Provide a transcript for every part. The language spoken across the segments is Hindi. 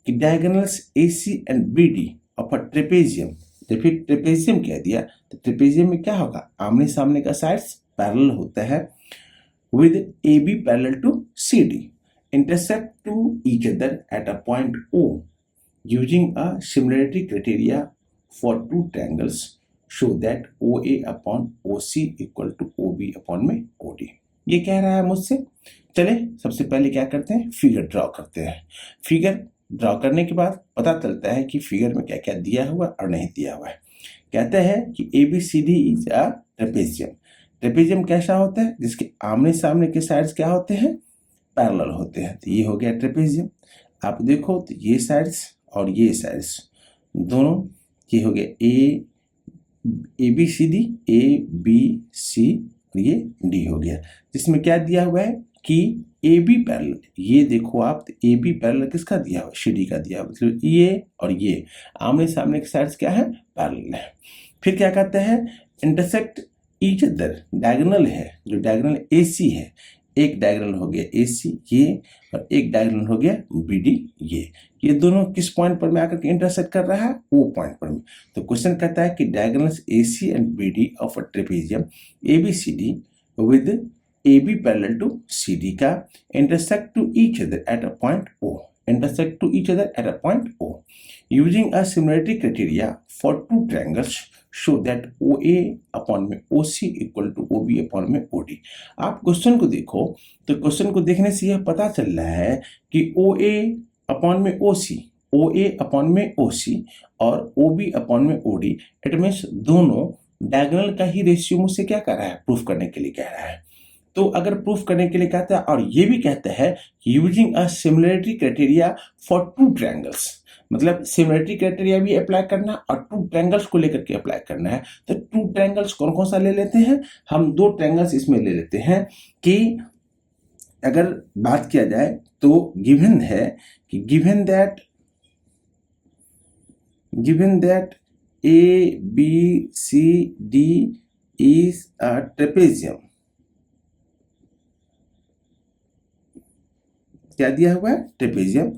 कि diagonals AC and BD of a trapezium, जब फिर ट्रेपेजियम कह दिया तो ट्रेपेजियम में क्या होगा, आमने सामने का साइड्स पैरेलल होता है with AB parallel to CD, intersect to each other at a point O using a similarity criteria for two triangles show that OA upon OC equal to OB upon में OD। ये कह रहा है मुझसे। चले सबसे पहले क्या करते हैं, फिगर ड्रॉ करते हैं। फिगर ड्रॉ करने के बाद पता चलता है कि फिगर में क्या क्या दिया हुआ और नहीं दिया हुआ है। कहता है कि ABCD is a trapezium. Trapezium कैसा होता है, जिसके आमने सामने के साइड्स क्या होते हैं, पैरेलल होते हैं। तो ये हो गया ट्रेपेजियम। आप देखो तो ये साइड्स और ये साइड्स दोनों, ये हो गया ABCD, ABC और ये D हो गया, जिसमें क्या दिया हुआ है कि AB पैरेलल, ये देखो आप तो AB पैरेलल किसका दिया हुआ है, CD का दिया हुआ, मतलब ये और ये आमने सामने के साइड्स क्या है, पैरेलल है। फिर क्या कहते हैं, इंटरसेक्ट ईच अदर, डायगोनल है, जो डायगोनल AC है, एक डायगोनल हो गया AC ये और एक डायगोनल हो गया BD ये दोनों किस पॉइंट पर में आकर के इंटरसेक्ट कर रहा है, वो पॉइंट पर में। तो क्वेश्चन कहता है कि diagonals AC and BD of a trapezium ABCD with AB parallel to CD का intersect to each other at a point O, intersect to each other at a point O using a similarity criteria for two triangles show that OA upon में OC equal to OB upon में OD। आप क्वेश्चन को देखो तो क्वेश्चन को देखने से यह पता चल रहा है कि OA अपॉन में OC, OA अपॉन में OC और OB अपॉन में OD, इट मीन्स दोनों डायगोनल का ही रेशियो मुझसे क्या कर रहा है, प्रूफ करने के लिए कह रहा है। तो अगर प्रूफ करने के लिए कहता है और ये भी कहता है using a similarity criteria for two triangles, मतलब सिमिलरिटी क्राइटेरिया भी अप्लाई करना और टू ट्रायंगल्स को लेकर के अप्लाई करना है। तो टू ट्रायंगल्स कौन कौन सा ले लेते हैं, हम दो ट्रायंगल्स इसमें ले लेते हैं कि अगर बात किया जाए तो गिवन है कि given that ABCD is a trapezium, क्या दिया हुआ है, trapezium.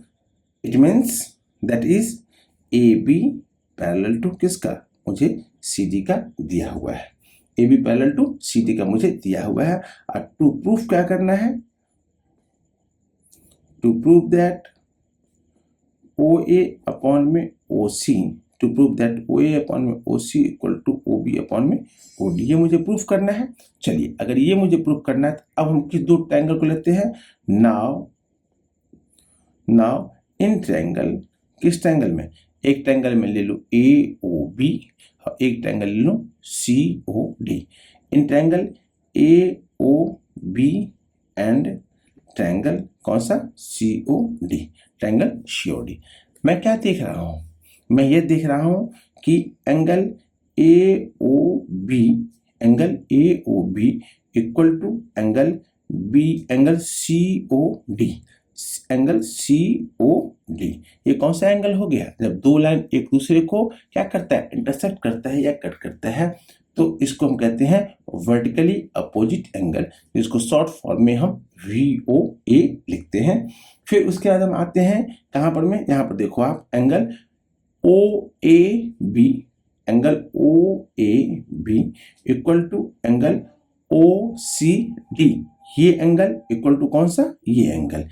It means that is AB parallel to किसका, मुझे CD का दिया हुआ है, AB पैरेलल टू CD का मुझे दिया हुआ है। और टू प्रूफ क्या करना है, to prove that OA upon में OC, to prove that OA upon में OC equal to OB upon में OD, ये मुझे प्रूफ करना है। चलिए अगर ये मुझे प्रूफ करना है तो अब हम किस दो ट्रायंगल को लेते हैं, नाउ इन ट्रायंगल, किस ट्रायंगल में, एक ट्रायंगल में ले लो AOB और एक ट्रायंगल ले लो COD। In triangle AOB and triangle कौन सा, COD, ट्रायंगल COD। मैं क्या देख रहा हूं, मैं ये देख रहा हूं कि angle AOB equal to angle COD, angle COD। ये कौन सा एंगल हो गया, जब दो लाइन एक दूसरे को क्या करता है, इंटरसेक्ट करता है या कट करता है, तो इसको हम कहते हैं वर्टिकली अपोजिट एंगल, जिसको शॉर्ट फॉर्म में हम VOA लिखते हैं। फिर उसके बाद हम आते हैं कहां पर में, यहां पर देखो आप angle OAB, angle OAB equal to angle OCD, ये एंगल इक्वल टू कौन सा, ये एंगल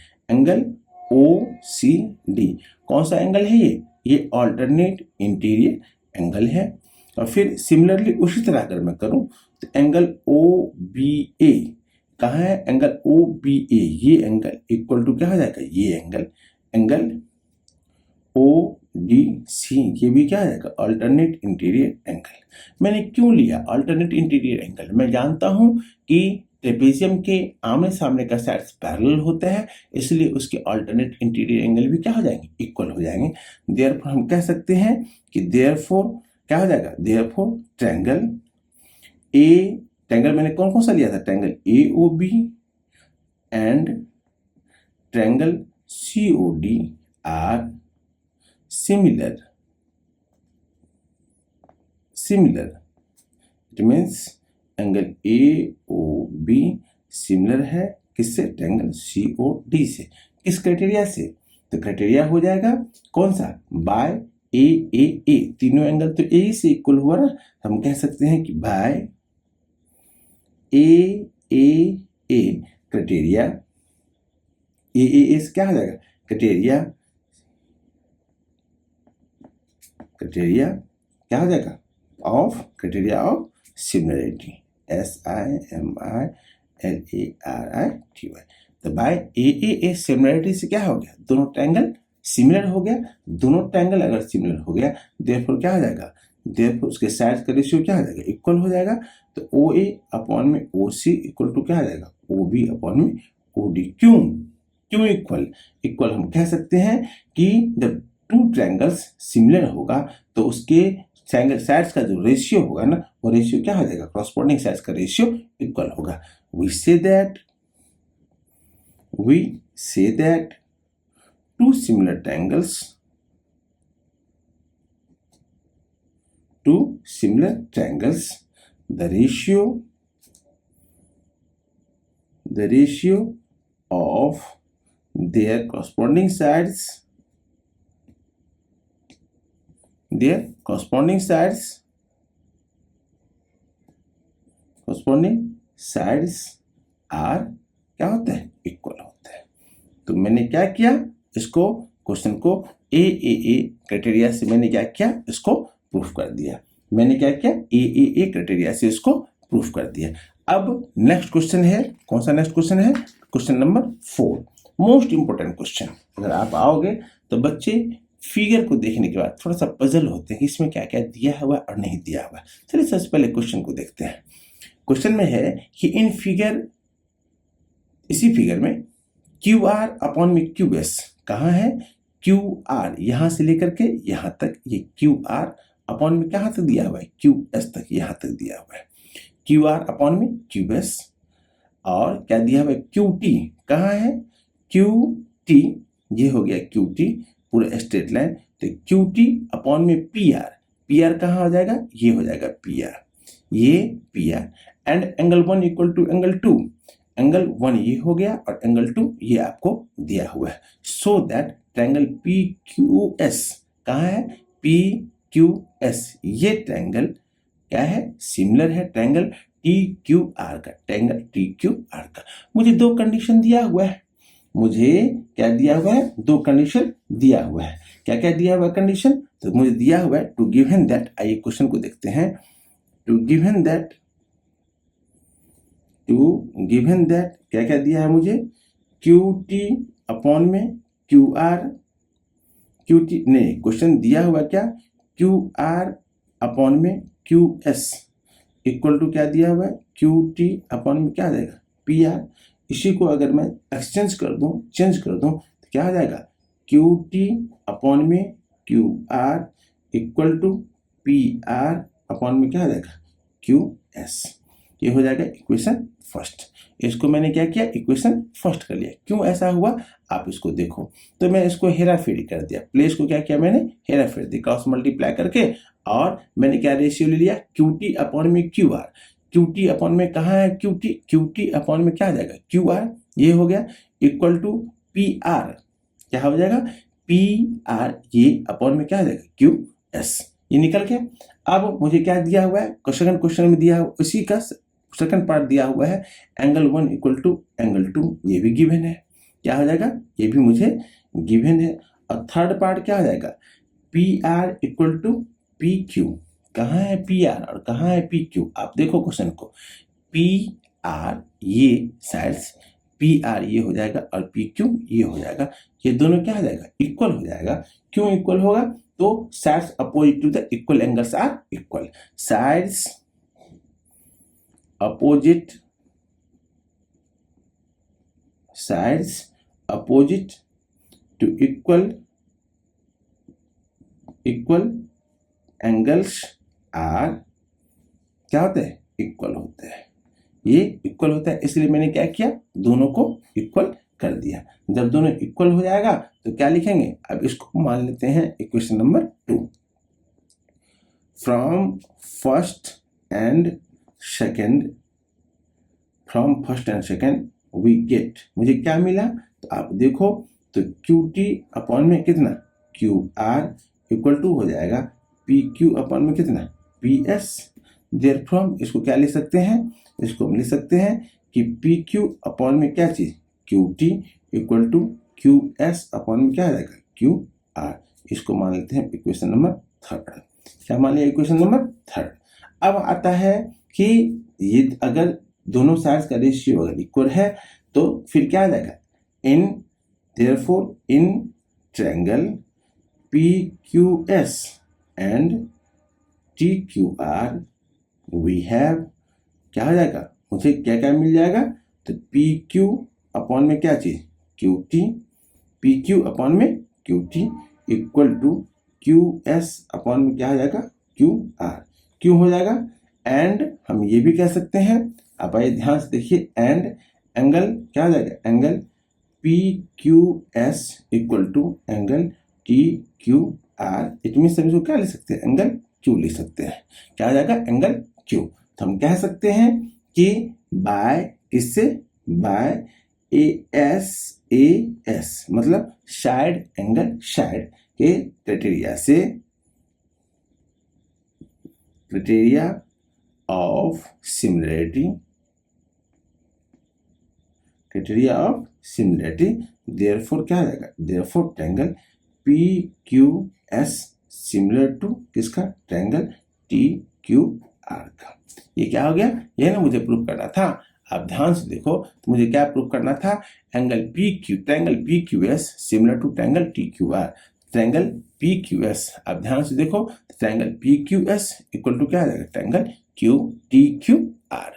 OCD कौन सा एंगल है, ये ऑल्टरनेट इंटीरियर एंगल है। और फिर सिमिलरली उसी तरह अगर मैं करूं तो एंगल OBA कहाँ है, एंगल OBA, ये एंगल इक्वल टू क्या हो जाएगा, ये एंगल ODC, ये भी क्या हो जाएगा, ऑल्टरनेट इंटीरियर एंगल। मैंने क्यों लिया ऑल्टरनेट इंटीरियर एंगल, मैं जानता हूं कि ट्रेपेजियम के आमने सामने का साइड्स पैरेलल होता है, इसलिए उसके ऑल्टरनेट इंटीरियर एंगल भी क्या हो जाएंगे, इक्वल हो जाएंगे। देयरफॉर हम कह सकते हैं कि देयरफॉर क्या हो जाएगा, देयरफॉर ट्रायंगल मैंने कौन कौन सा लिया था, triangle AOB and triangle COD are similar, it means angle AOB similar है किससे, ट्रायंगल COD से। किस क्राइटेरिया से, तो क्राइटेरिया हो जाएगा कौन सा, बाय ए ए ए, तीनों एंगल तो ए से इक्वल हुआ ना, हम कह सकते हैं कि बाय ए ए ए क्राइटेरिया, ए से क्या हो जाएगा, क्राइटेरिया क्या हो जाएगा, of criteria of similarity, SIMILARITY। तो बाय ए सिमिलरिटी से क्या हो गया, दोनों ट्रायंगल सिमिलर हो गया। दोनों ट्रायंगल अगर सिमिलर हो गया देयरफॉर क्या हो जाएगा, देयरफॉर उसके साइड का रेशियो क्या हो जाएगा, इक्वल हो जाएगा। तो OA अपॉन में OC इक्वल टू क्या हो जाएगा, OB अपॉन में OD। क्यों इक्वल हम कह सकते हैं कि जब टू ट्रायंगल्स सिमिलर होगा तो उसके ट्रायंगल साइड्स का जो रेशियो होगा ना, वो रेशियो क्या हो जाएगा, कॉरस्पॉन्डिंग साइड्स का रेशियो इक्वल होगा। We say that two similar triangles, the ratio of their corresponding sides are क्या होता है, इक्वल होता है। तो मैंने क्या किया, इसको क्वेश्चन को ए क्राइटेरिया से मैंने क्या किया, इसको प्रूफ कर दिया। ए क्राइटेरिया से इसको प्रूफ कर दिया। अब नेक्स्ट क्वेश्चन है, कौन सा नेक्स्ट क्वेश्चन है, question number 4, most important question. अगर आप आओगे तो बच्चे फिगर को देखने के बाद थोड़ा सा पजल होते हैं कि इसमें क्या क्या दिया हुआ और नहीं दिया हुआ। चलिए सबसे पहले क्वेश्चन को देखते हैं। क्वेश्चन में है कि इसी फिगर में QR अपॉन में QS कहाँ है, QR यहां से लेकर के यहां तक, ये QR अपॉन में कहां तक दिया हुआ है, QS तक, यहां तक दिया हुआ है। QR अपॉन में QS और क्या दिया हुआ है, QT कहाँ है, QT, ये हो गया QT पूरा स्ट्रेट लाइन। तो QT अपॉन में PR कहाँ हो जाएगा, ये हो जाएगा PR and angle 1 equal to angle 2, angle 1 ये हो गया और एंगल 2 ये आपको दिया हुआ है। सो दैट ट्रायंगल PQS कहाँ है, PQS ये ट्रायंगल क्या है, सिमिलर है ट्रायंगल TQR का। मुझे दो कंडीशन दिया हुआ है, क्या दिया हुआ है, क्या दिया हुआ है कंडीशन, तो मुझे दिया हुआ है टू गिवन दैट, आइए क्वेश्चन को देखते हैं। टू गिवन दैट क्या दिया है मुझे, QT अपॉन में क्वेश्चन दिया हुआ क्या, QR अपॉन में QS इक्वल टू क्या दिया हुआ है, QT अपॉन में क्या आ जाएगा, PR। इसी को अगर मैं चेंज कर दूं तो क्या आ जाएगा, QT अपॉन में QR equal to PR upon में क्या आ जाएगा, QS। ये हो जाएगा इक्वेशन फर्स्ट। इसको मैंने क्या किया, इक्वेशन फर्स्ट कर लिया। क्यों ऐसा हुआ आप इसको देखो। तो मैं इसको हेरा फेरी कर दिया, प्लेस को क्या किया मैंने, हेरा फेरी दी, क्रॉस मल्टीप्लाई करके, और मैंने क्या रेशियो ले लिया, QT अपॉन में QR। QT अपॉन में कहाँ है, QT अपॉन में क्या आ जाएगा, QR, ये हो गया इक्वल टू PR, क्या हो जाएगा, PR ये अपॉन में क्या आ जाएगा, QS, ये निकल गया। अब मुझे क्या दिया हुआ है, क्वेश्चन में दिया हुआ, उसी का सेकंड पार्ट दिया हुआ है, एंगल 1 इक्वल टू एंगल 2, ये भी गिवन है, क्या हो जाएगा, ये भी मुझे गिवन है। और थर्ड पार्ट क्या हो जाएगा, PR इक्वल टू PQ, कहाँ है PR और कहाँ है PQ, आप देखो क्वेश्चन को, PR ये साइड्स, PR ये हो जाएगा और PQ ये हो जाएगा, ये दोनों क्या हो जाएगा, इक्वल हो जाएगा। क्यों इक्वल होगा, तो sides opposite to the equal angles are equal, sides opposite to equal angles are क्या होते हैं, इक्वल होते हैं, ये इक्वल होता है। इसलिए मैंने क्या किया, दोनों को इक्वल कर दिया। जब दोनों इक्वल हो जाएगा तो क्या लिखेंगे, अब इसको मान लेते हैं equation number 2। From first and second we get, मुझे क्या मिला, तो आप देखो तो क्यू टी अपॉन में कितना क्यू आर इक्वल टू हो जाएगा पी क्यू अपॉन में कितना पी एस। देयरफॉर हम इसको क्या लिख सकते हैं, इसको हम लिख सकते हैं कि पी क्यू अपॉन में क्या चीज Q T equal to Q S upon में क्या आ जाएगा क्यू आर। इसको मान लेते हैं इक्वेशन नंबर थर्ड। क्या मान लिया इक्वेशन नंबर थर्ड। अब आता है कि ये अगर दोनों साइड्स का रेशियो अगर इक्वल है तो फिर क्या आ जाएगा in therefore in triangle PQS and TQR we have क्या हो जाएगा, मुझे क्या क्या मिल जाएगा, तो PQ अपॉन में क्या चीज QT, PQ अपॉन में QT equal to QS upon में क्या हो जाएगा QR। क्यों हो जाएगा, एंड हम ये भी कह सकते हैं, अब आइए ध्यान से देखिए, एंड एंगल क्या हो जाएगा, angle PQS equal to angle TQR। It means हम इसको क्या लिख सकते हैं, एंगल Q लिख सकते हैं। क्या हो जाएगा, एंगल Q। तो हम कह सकते हैं कि बाय किससे, बाय AS मतलब साइड एंगल साइड के क्राइटेरिया से, criteria of similarity, criteria of similarity, therefore क्या आ जाएगा, therefore triangle PQS similar to किसका, ट्रायंगल TQR का। ये क्या हो गया, ये ना मुझे प्रूव करना था। आप ध्यान से देखो, तो मुझे क्या प्रूव करना था, angle triangle PQS similar to triangle TQR। Triangle PQS आप ध्यान से देखो, ट्रायंगल PQS इक्वल टू क्या आ जाएगा, ट्रायंगल TQR।